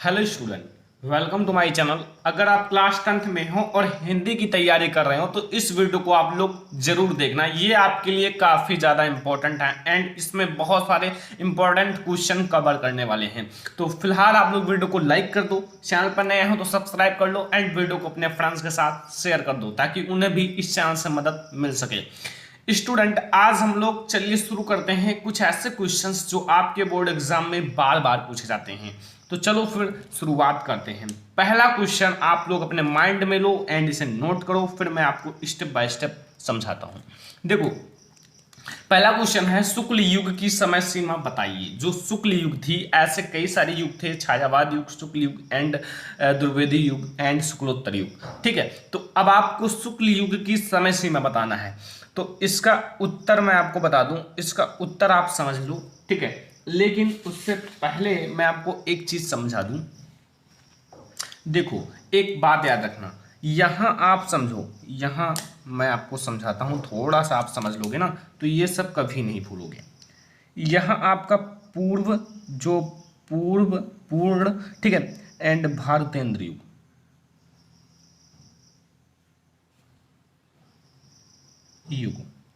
Hello student, welcome to my channel. अगर आप class 10th में हो और हिंदी की तैयारी कर रहे हो तो इस वीडियो को आप लोग जरूर देखना। ये आपके लिए काफ़ी ज़्यादा इंपॉर्टेंट है एंड इसमें बहुत सारे इंपॉर्टेंट क्वेश्चन कवर करने वाले हैं। तो फिलहाल आप लोग वीडियो को लाइक कर दो, चैनल पर नए हो तो सब्सक्राइब कर लो एंड वीडियो को अपने फ्रेंड्स के साथ शेयर कर दो ताकि उन्हें भी इस चैनल से मदद मिल सके। स्टूडेंट, आज हम लोग चलिए शुरू करते हैं कुछ ऐसे क्वेश्चंस जो आपके बोर्ड एग्जाम में बार बार पूछे जाते हैं। तो चलो फिर शुरुआत करते हैं। पहला क्वेश्चन आप लोग अपने माइंड में लो एंड इसे नोट करो, फिर मैं आपको स्टेप बाय स्टेप समझाता हूं। देखो, पहला क्वेश्चन है शुक्ल युग की समय सीमा बताइए। जो शुक्ल युग थी, ऐसे कई सारे युग थे, छायावाद युग, शुक्ल युग एंड द्विवेदी युग एंड शुक्लोत्तर युग। ठीक है, तो अब आपको शुक्ल युग की समय सीमा बताना है। तो इसका उत्तर मैं आपको बता दूं, इसका उत्तर आप समझ लो। ठीक है, लेकिन उससे पहले मैं आपको एक चीज समझा दूं। देखो, एक बात याद रखना, यहां आप समझो, यहां मैं आपको समझाता हूं, थोड़ा सा आप समझ लोगे ना तो ये सब कभी नहीं भूलोगे। यहां आपका पूर्व, जो पूर्व, पूर्ण, ठीक है, एंड भारतेंद्र युग,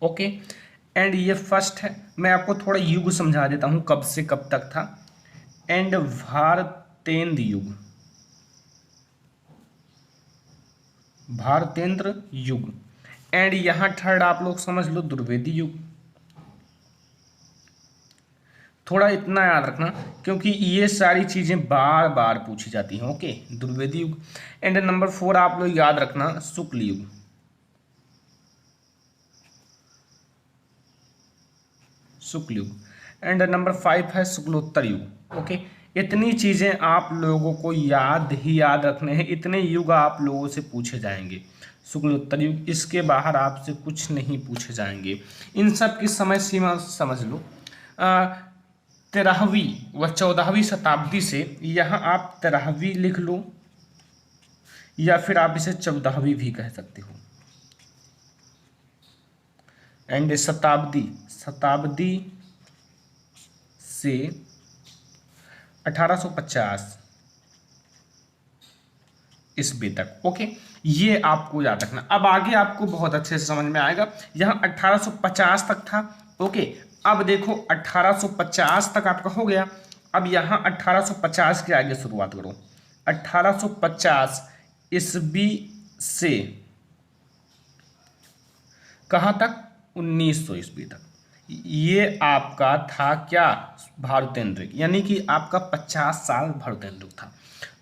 ओके। एंड ये फर्स्ट है, मैं आपको थोड़ा युग समझा देता हूं कब से कब तक था। एंड भारतेंद्र युग, भारतेंद्र युग। एंड यहां थर्ड आप लोग समझ लो द्विवेदी युग। थोड़ा इतना याद रखना क्योंकि ये सारी चीजें बार बार पूछी जाती हैं। ओके, द्विवेदी युग। एंड नंबर 4 आप लोग याद रखना शुक्ल युग, शुक्ल युग। एंड नंबर 5 है शुक्लोत्तर युग। ओके, इतनी चीजें आप लोगों को याद ही याद रखने हैं, इतने युग आप लोगों से पूछे जाएंगे। शुक्लोत्तर युग, इसके बाहर आपसे कुछ नहीं पूछे जाएंगे। इन सब की समय सीमा समझ लो। 13वीं व 14वीं शताब्दी से, यहाँ आप 13वीं लिख लो या फिर आप इसे 14वीं भी कह सकते हो। एंड शताब्दी, शताब्दी से 1850 ईस्वी तक। ओके, ये आपको याद रखना। अब आगे आपको बहुत अच्छे से समझ में आएगा। यहाँ 1850 तक था। ओके, अब देखो 1850 तक आपका हो गया। अब यहाँ 1850 के आगे शुरुआत करो। 1850 ईस्वी से कहाँ तक? 1900 ईस्वी तक। ये आपका था क्या? भारतेंद्र, यानी कि आपका 50 साल भारतेंद्र था।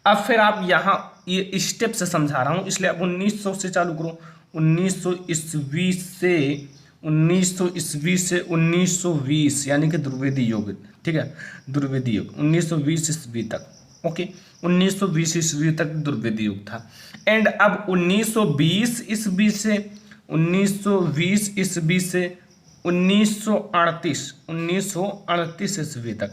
अब फिर आप यहाँ ये स्टेप से समझा रहा हूँ, इसलिए अब 1900 से चालू करो। 1900 ईस्वी से 1900 ईस्वी से 1920, यानी कि द्विवेदी युग। ठीक है, द्विवेदी युग 1920 ईस्वी तक। ओके, 1920 ईस्वी तक द्विवेदी युग था। एंड अब 1920 ईस्वी से 1920 ईस्वी से 1938 ईस्वी तक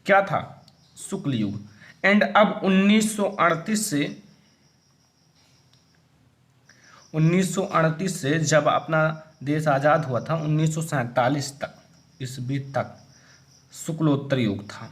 क्या था? शुक्ल युग। एंड अब 1938 से जब अपना देश आजाद हुआ था 1947 तक ईस्वी तक शुक्लोत्तर युग था।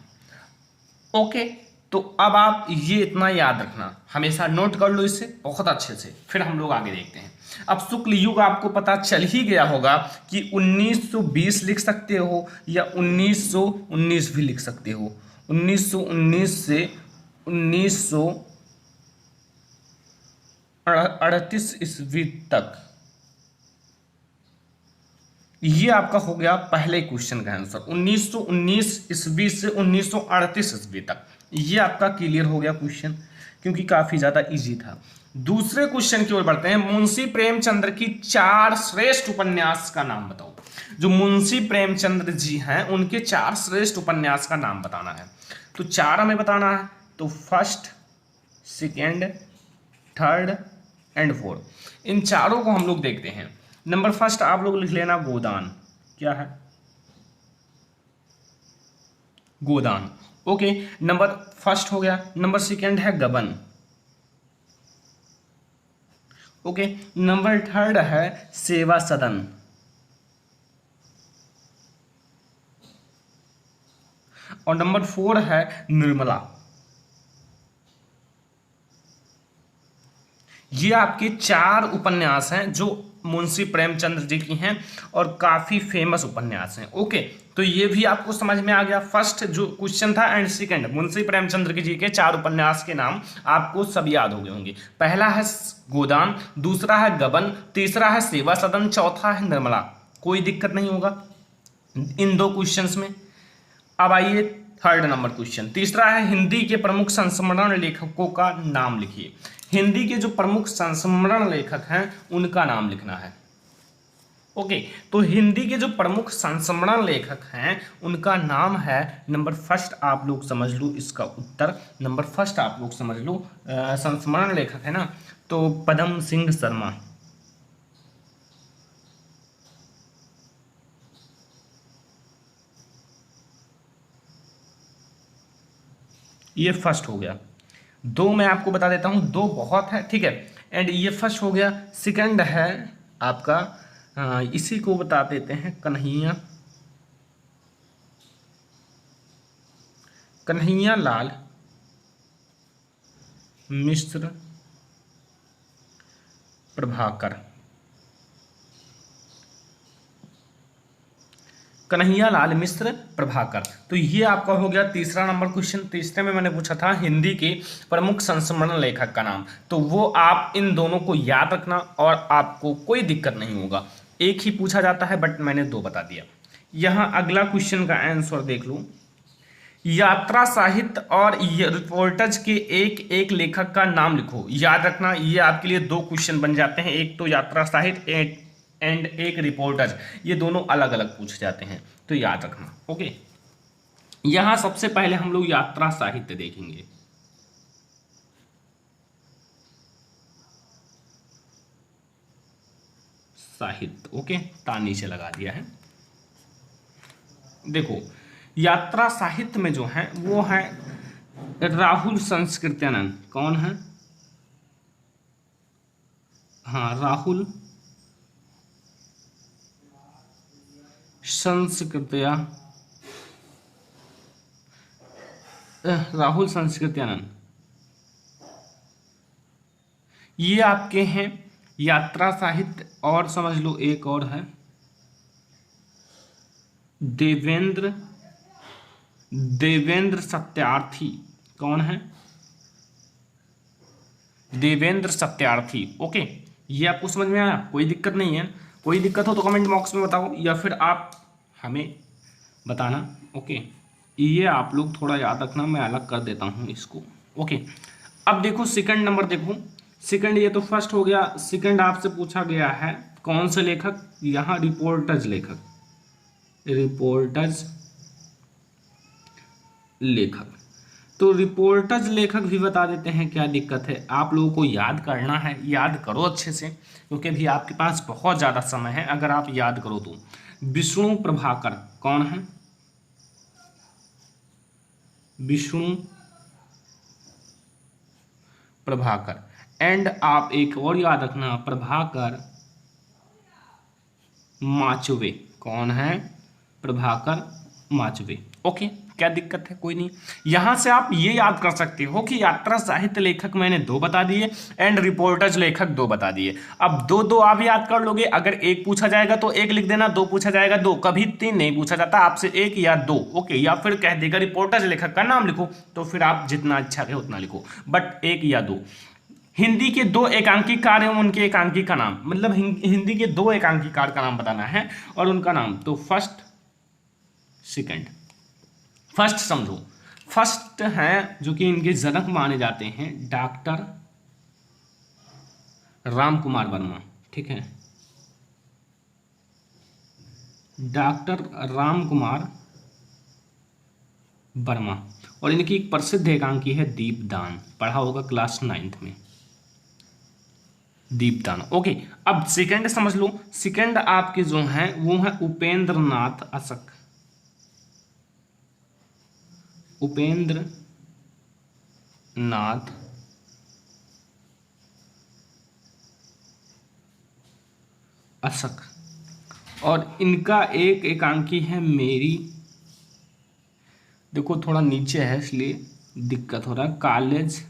ओके, तो अब आप ये इतना याद रखना, हमेशा नोट कर लो इसे बहुत अच्छे से, फिर हम लोग आगे देखते हैं। अब शुक्ल युग आपको पता चल ही गया होगा कि 1920 लिख सकते हो या 1919 भी लिख सकते हो। 1919 से 1938 ईस्वी तक, ये आपका हो गया पहले क्वेश्चन का आंसर। 1919 ईस्वी से 1938 ईस्वी तक, ये आपका क्लियर हो गया क्वेश्चन, क्योंकि काफी ज्यादा इजी था। दूसरे क्वेश्चन की ओर बढ़ते हैं। मुंशी प्रेमचंद्र की 4 श्रेष्ठ उपन्यास का नाम बताओ। जो मुंशी प्रेमचंद्र जी हैं उनके 4 श्रेष्ठ उपन्यास का नाम बताना है। तो 4 हमें बताना है, तो first, second, third and fourth, इन चारों को हम लोग देखते हैं। नंबर फर्स्ट आप लोग लिख लेना गोदान। क्या है? गोदान। ओके, नंबर फर्स्ट हो गया। नंबर सेकेंड है गबन। ओके, नंबर थर्ड है सेवा सदन। और नंबर 4 है निर्मला। ये आपके 4 उपन्यास हैं जो मुंशी प्रेमचंद्र जी की हैं और काफी फेमस उपन्यास हैं। ओके, तो ये भी आपको समझ में आ गया। फर्स्ट जो क्वेश्चन था एंड सेकंड, मुंशी प्रेमचंद्र जी के 4 उपन्यास के नाम आपको सब याद हो गए होंगे। पहला है गोदान, दूसरा है गबन, तीसरा है सेवा सदन, चौथा है निर्मला। कोई दिक्कत नहीं होगा इन 2 क्वेश्चंस में। अब आइए थर्ड नंबर क्वेश्चन, तीसरा है हिंदी के प्रमुख संस्मरण लेखकों का नाम लिखिए। हिंदी के जो प्रमुख संस्मरण लेखक हैं उनका नाम लिखना है। ओके, तो हिंदी के जो प्रमुख संस्मरण लेखक हैं उनका नाम है, नंबर फर्स्ट आप लोग समझ लो इसका उत्तर, नंबर फर्स्ट आप लोग समझ लो संस्मरण लेखक है ना, तो पदम सिंह शर्मा। ये फर्स्ट हो गया। 2 मैं आपको बता देता हूँ, 2 बहुत है, ठीक है। एंड ये फर्स्ट हो गया। सेकंड है आपका इसी को बता देते हैं, कन्हैया लाल मिश्र प्रभाकर। कन्हैया लाल मिश्र प्रभाकर। तो ये आपका हो गया तीसरा नंबर क्वेश्चन। तीसरे में मैंने पूछा था हिंदी के प्रमुख संस्मरण लेखक का नाम, तो वो आप इन दोनों को याद रखना और आपको कोई दिक्कत नहीं होगा। एक ही पूछा जाता है बट मैंने 2 बता दिया। यहाँ अगला क्वेश्चन का आंसर देख लो, यात्रा साहित्य और रिपोर्टज के एक एक लेखक का नाम लिखो। याद रखना ये आपके लिए 2 क्वेश्चन बन जाते हैं, एक तो यात्रा साहित्य एंड एक रिपोर्टज, ये दोनों अलग अलग पूछे जाते हैं, तो याद रखना। ओके, यहां सबसे पहले हम लोग यात्रा साहित्य देखेंगे। साहित्य, ओके, ता नीचे लगा दिया है। देखो यात्रा साहित्य में जो है वो है राहुल संस्कृत्यानंद। कौन है? हाँ, राहुल संस्कृत्यानंद, ये आपके हैं यात्रा साहित्य। और समझ लो एक और है देवेंद्र सत्यार्थी। कौन है? देवेंद्र सत्यार्थी। ओके, ये आपको समझ में आया? कोई दिक्कत नहीं है? कोई दिक्कत हो तो कमेंट बॉक्स में बताओ या फिर आप हमें बताना। ओके, ये आप लोग थोड़ा याद रखना, मैं अलग कर देता हूँ इसको। ओके, अब देखो सेकंड नंबर देखो। सेकंड, ये तो फर्स्ट हो गया। सेकंड आपसे पूछा गया है कौन से लेखक, यहाँ रिपोर्टज लेखक, रिपोर्टज लेखक। तो रिपोर्टज लेखक भी बता देते हैं, क्या दिक्कत है? आप लोगों को याद करना है, याद करो अच्छे से क्योंकि अभी आपके पास बहुत ज़्यादा समय है। अगर आप याद करो तो विष्णु प्रभाकर। कौन है? विष्णु प्रभाकर। एंड आप एक और याद रखना, प्रभाकर माचवे। कौन है? प्रभाकर माचवे। ओके, क्या दिक्कत है? कोई नहीं। यहां से आप ये याद कर सकते हो कि यात्रा साहित्य लेखक मैंने 2 बता दिए एंड रिपोर्टज लेखक 2 बता दिए। अब 2 आप याद कर लोगे। अगर 1 पूछा जाएगा तो 1 लिख देना, 2 पूछा जाएगा 2, कभी 3 नहीं पूछा जाता आपसे, 1 या 2। ओके, या फिर कह देगा रिपोर्टज लेखक का नाम लिखो, तो फिर आप जितना अच्छा है उतना लिखो, बट 1 या 2। हिंदी के 2 एकांकीकार हैं, उनके एकांकी का नाम, मतलब हिंदी के 2 एकांकीकार का नाम बताना है और उनका नाम। तो फर्स्ट सेकंड, फर्स्ट समझो, फर्स्ट हैं जो कि इनके जनक माने जाते हैं डॉक्टर राम कुमार वर्मा। ठीक है, डॉक्टर राम कुमार वर्मा। और इनकी एक प्रसिद्ध एकांकी है दीपदान, पढ़ा होगा क्लास 9th में, दीपदान। ओके, अब सेकंड समझ लो। सेकंड आपके जो हैं वो है उपेंद्र नाथ अशक। उपेंद्र नाथ अशक। और इनका एक एकांकी है मेरी, देखो थोड़ा नीचे है इसलिए दिक्कत हो रहा है, कॉलेज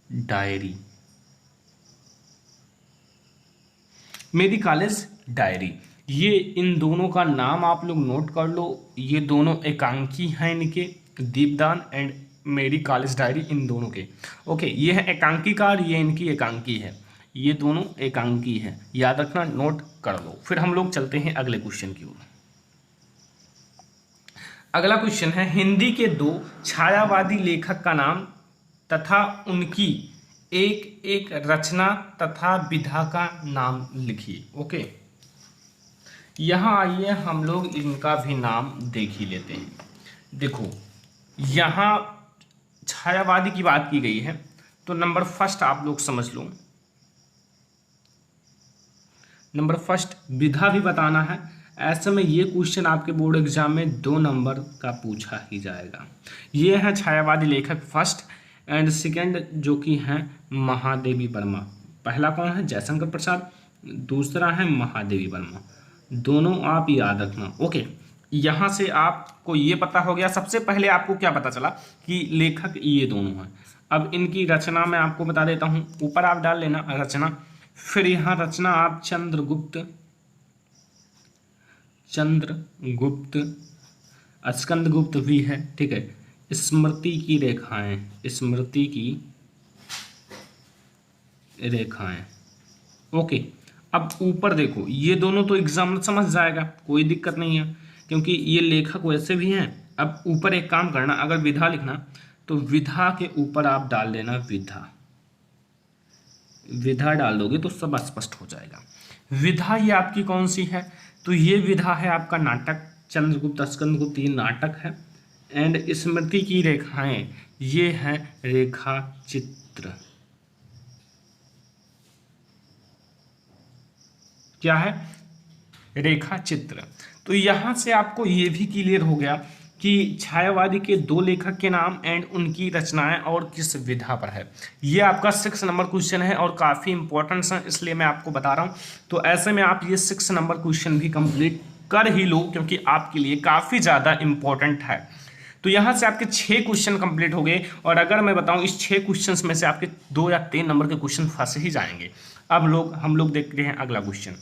डायरी, मेरी कॉलेज डायरी। ये इन दोनों का नाम आप लोग नोट कर लो, ये दोनों एकांकी हैं इनके, दीपदान एंड मेरी कॉलेज डायरी, इन दोनों के। ओके, ये है एकांकी कार, ये इनकी एकांकी है, ये दोनों एकांकी हैं, याद रखना, नोट कर लो। फिर हम लोग चलते हैं अगले क्वेश्चन की ओर। अगला क्वेश्चन है, हिंदी के दो छायावादी लेखक का नाम तथा उनकी एक एक रचना तथा विधा का नाम लिखिए। ओके, यहाँ आइए हम लोग इनका भी नाम देख ही लेते हैं। देखो, यहाँ छायावादी की बात की गई है, तो नंबर फर्स्ट आप लोग समझ लो, नंबर फर्स्ट विधा भी बताना है। ऐसे में ये क्वेश्चन आपके बोर्ड एग्जाम में 2 नंबर का पूछा ही जाएगा। ये है छायावादी लेखक फर्स्ट, एंड सेकंड जो कि हैं महादेवी वर्मा। पहला कौन है? जयशंकर प्रसाद, दूसरा है महादेवी वर्मा। दोनों आप याद रखना। ओके, यहाँ से आपको ये पता हो गया। सबसे पहले आपको क्या पता चला कि लेखक ये दोनों हैं। अब इनकी रचना मैं आपको बता देता हूँ, ऊपर आप डाल लेना रचना, फिर यहाँ रचना आप चंद्रगुप्त, स्कंदगुप्त भी है, ठीक है। स्मृति की रेखाएं, स्मृति की रेखाएं। ओके, अब ऊपर देखो, ये दोनों तो एग्जाम में समझ जाएगा, कोई दिक्कत नहीं है, क्योंकि ये लेखक वैसे भी हैं। अब ऊपर एक काम करना, अगर विधा लिखना तो विधा के ऊपर आप डाल देना विधा, विधा डाल दोगे तो सब स्पष्ट हो जाएगा। विधा ये आपकी कौन सी है? तो ये विधा है आपका नाटक, चंद्रगुप्त स्कंदगुप्त ये नाटक है। एंड स्मृति की रेखाएं ये है रेखा चित्र। क्या है? रेखा चित्र। तो यहां से आपको ये भी क्लियर हो गया कि छायावादी के 2 लेखक के नाम एंड उनकी रचनाएं और किस विधा पर है। ये आपका 6 नंबर क्वेश्चन है और काफ़ी इंपॉर्टेंट है, इसलिए मैं आपको बता रहा हूँ। तो ऐसे में आप ये 6 नंबर क्वेश्चन भी कंप्लीट कर ही लो, क्योंकि आपके लिए काफ़ी ज़्यादा इंपॉर्टेंट है। तो यहाँ से आपके 6 क्वेश्चन कंप्लीट हो गए, और अगर मैं बताऊँ इस 6 क्वेश्चन में से आपके 2 या 3 नंबर के क्वेश्चन फंस ही जाएंगे। अब हम लोग देखते हैं अगला क्वेश्चन।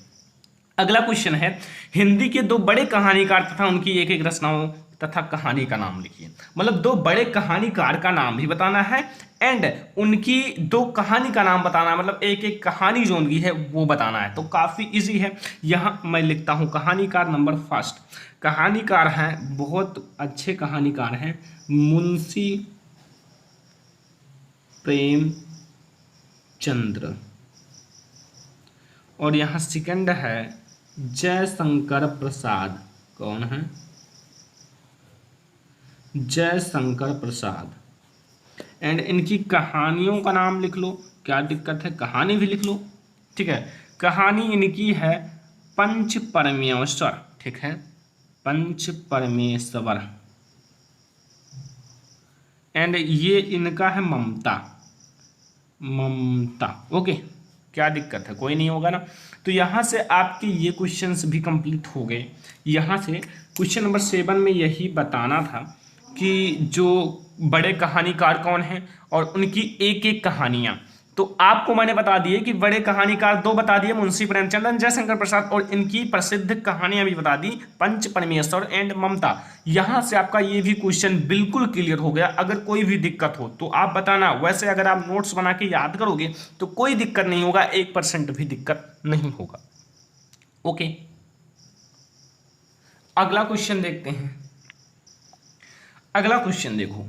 अगला क्वेश्चन है, हिंदी के 2 बड़े कहानीकार तथा उनकी एक एक रचनाओं तथा कहानी का नाम लिखिए। मतलब 2 बड़े कहानीकार का नाम भी बताना है एंड उनकी 2 कहानी का नाम बताना है, मतलब एक एक कहानी जो उनकी है वो बताना है। तो काफ़ी इजी है। यहाँ मैं लिखता हूँ कहानीकार नंबर फर्स्ट। कहानीकार हैं, बहुत अच्छे कहानीकार हैं, मुंशी प्रेमचंद्र। और यहाँ सेकंड है जयशंकर प्रसाद। कौन है? जयशंकर प्रसाद। एंड इनकी कहानियों का नाम लिख लो, क्या दिक्कत है, कहानी भी लिख लो, ठीक है। कहानी इनकी है पंच परमेश्वर, ठीक है, पंच परमेश्वर। एंड ये इनका है ममता, ममता। ओके, क्या दिक्कत है, कोई नहीं होगा ना। तो यहाँ से आपके ये क्वेश्चंस भी कंप्लीट हो गए। यहाँ से क्वेश्चन नंबर 7 में यही बताना था कि जो बड़े कहानीकार कौन हैं और उनकी एक एक कहानियाँ। तो आपको मैंने बता दिए कि बड़े कहानीकार 2 बता दिए, मुंशी प्रेमचंद, जयशंकर प्रसाद, और इनकी प्रसिद्ध कहानियां भी बता दी, पंच परमेश्वर एंड ममता। यहां से आपका ये भी क्वेश्चन बिल्कुल क्लियर हो गया। अगर कोई भी दिक्कत हो तो आप बताना। वैसे अगर आप नोट्स बना के याद करोगे तो कोई दिक्कत नहीं होगा, 1% भी दिक्कत नहीं होगा। ओके, अगला क्वेश्चन देखते हैं। अगला क्वेश्चन देखो,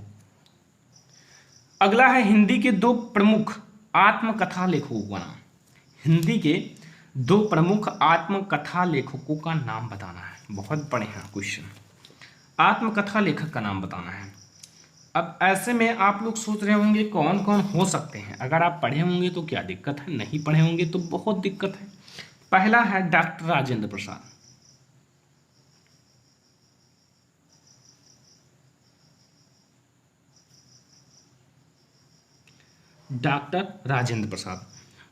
अगला है हिंदी के 2 प्रमुख आत्मकथा लेखकों का नाम। हिंदी के 2 प्रमुख आत्मकथा लेखकों का नाम बताना है। बहुत बढ़िया क्वेश्चन, आत्मकथा लेखक का नाम बताना है। अब ऐसे में आप लोग सोच रहे होंगे कौन कौन हो सकते हैं। अगर आप पढ़े होंगे तो क्या दिक्कत है, नहीं पढ़े होंगे तो बहुत दिक्कत है। पहला है डॉक्टर राजेंद्र प्रसाद, डॉक्टर राजेंद्र प्रसाद।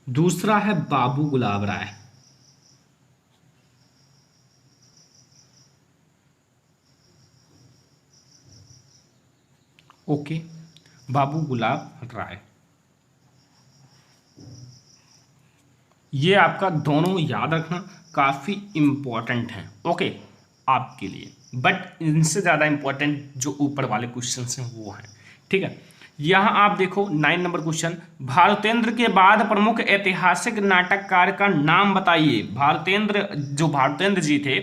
दूसरा है बाबू गुलाब राय, ओके, बाबू गुलाब राय। ये आपका दोनों याद रखना काफ़ी इम्पोर्टेंट है, ओके, आपके लिए। बट इनसे ज़्यादा इम्पोर्टेंट जो ऊपर वाले क्वेश्चन हैं वो हैं, ठीक है। यहाँ आप देखो 9 नंबर क्वेश्चन, भारतेंद्र के बाद प्रमुख ऐतिहासिक नाटककार का नाम बताइए। भारतेंद्र जी थे,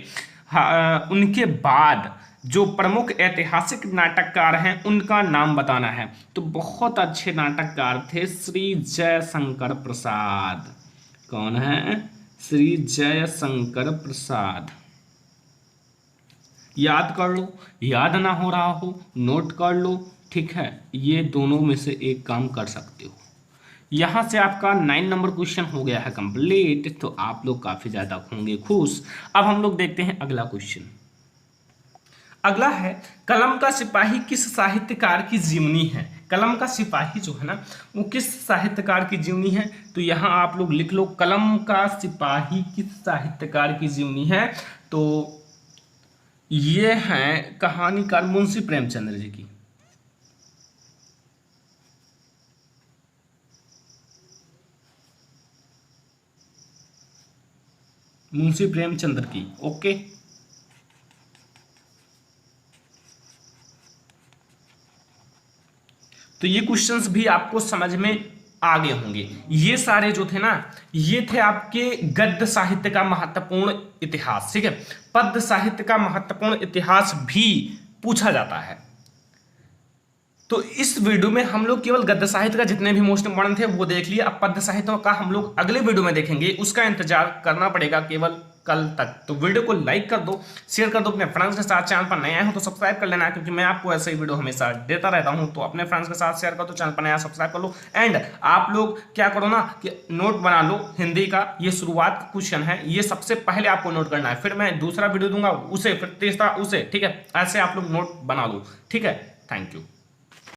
उनके बाद जो प्रमुख ऐतिहासिक नाटककार हैं उनका नाम बताना है। तो बहुत अच्छे नाटककार थे श्री जयशंकर प्रसाद। कौन है? श्री जयशंकर प्रसाद। याद कर लो, याद ना हो रहा हो नोट कर लो, ठीक है। ये दोनों में से एक काम कर सकते हो। यहां से आपका 9 नंबर क्वेश्चन हो गया है कंप्लीट, तो आप लोग काफी ज्यादा होंगे खुश। अब हम लोग देखते हैं अगला क्वेश्चन। अगला है, कलम का सिपाही किस साहित्यकार की जीवनी है? कलम का सिपाही जो है ना वो किस साहित्यकार की जीवनी है? तो यहाँ आप लोग लिख लो, कलम का सिपाही किस साहित्यकार की जीवनी है? तो ये है कहानीकार मुंशी प्रेमचंद्र जी की। मुंशी प्रेमचंद्र की, ओके। तो ये क्वेश्चंस भी आपको समझ में आ गए होंगे। ये सारे जो थे ना, ये थे आपके गद्य साहित्य का महत्वपूर्ण इतिहास, ठीक है। पद्य साहित्य का महत्वपूर्ण इतिहास भी पूछा जाता है। तो इस वीडियो में हम लोग केवल गद्य साहित्य का जितने भी मोस्ट इंपोर्टेंट थे वो देख लिए। अब पद्य साहित्य का हम लोग अगले वीडियो में देखेंगे, उसका इंतजार करना पड़ेगा केवल कल तक। तो वीडियो को लाइक कर दो, शेयर कर दो अपने फ्रेंड्स के साथ। चैनल पर नया हो तो सब्सक्राइब कर लेना, क्योंकि मैं आपको ऐसे ही वीडियो हमेशा देता रहता हूं। तो अपने फ्रेंड्स के साथ शेयर कर दो, चैनल पर नया सब्सक्राइब कर लो। एंड आप लोग क्या करो ना कि नोट बना लो हिंदी का। ये शुरुआत का क्वेश्चन है, ये सबसे पहले आपको नोट करना है, फिर मैं दूसरा वीडियो दूंगा उसे, फिर तीसरा उसे, ठीक है। ऐसे आप लोग नोट बना लो, ठीक है। Thank you.